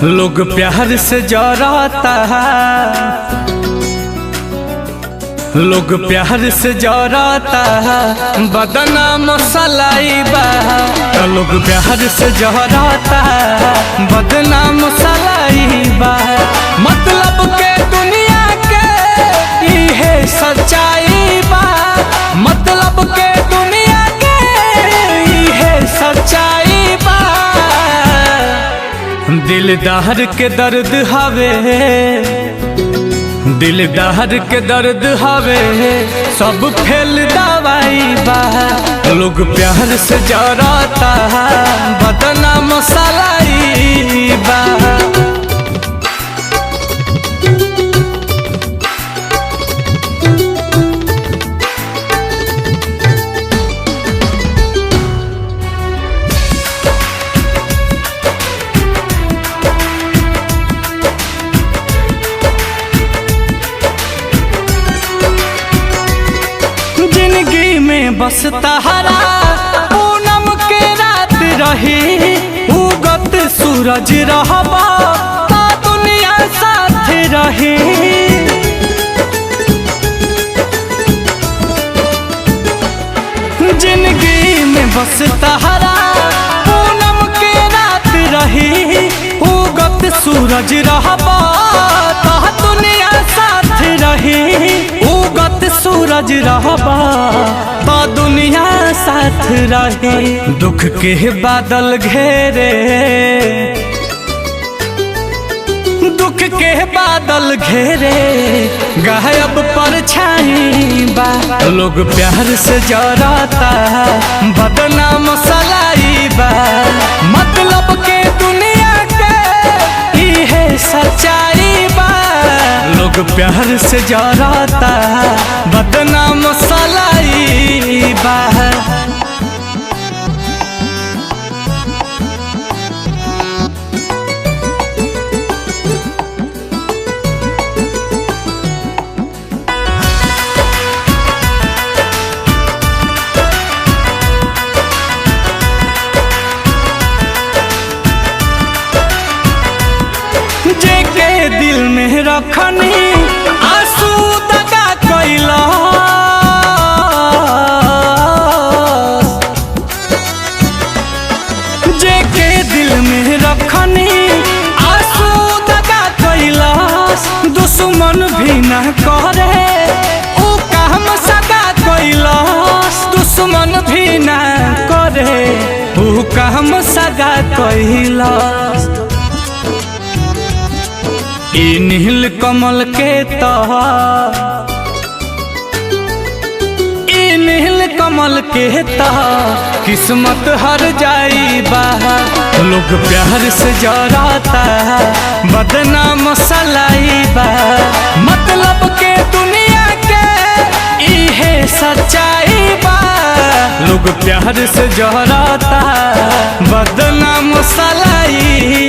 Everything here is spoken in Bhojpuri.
लोग प्यार से जराता है, लोग प्यार से जराता है, बदनाम सलाई बा। लोग प्यार से जराता है, बदनाम सलाई बा। मतलब के दुनिया के इहे सच्चाई बा, मतलब के दुनिया के इहे सच्चाई बा। दिलदार के दर्द हवे, दिलदार के दर्द हवे, सब फेल दवाई बा। लोग प्यार से जराता है, बदनाम सलाई बा। बस तहरा पूनम के रात रही, उगत सूरज रहबा ता दुनिया साथ रही। जिंदगी में बस तहरा पूनम के रात रही, उगत सूरज रहबा ता दुनिया साथ रही। उगत सूरज रहबा तो दुनिया साथ रही। दुख के बादल घेरे, दुख के बादल घेरे, गायब परछाई बा। लोग प्यार से जराता है, बदनाम सलाई बा। मतलब के दुनिया के इहे सच्चाई बा। लोग प्यार से जराता है, बदनाम सलाई बा। जेके दिल में रखनी आंसू दगा कैला, जेके दिल में रखनी आंसू दगा कैला। दुश्मन भी न करे ऊ काम सगा कैला, दुश्मन भी न करे ऊ काम सगा कैला। ई नील कमल के तहा, ई नील कमल के तहा, किस्मत हर जाई बा। लोग प्यार से जराता है, बदनाम सलाई बा। मतलब के दुनिया के इहे सच्चाई बा। लोग प्यार से जराता है, बदनाम सलाई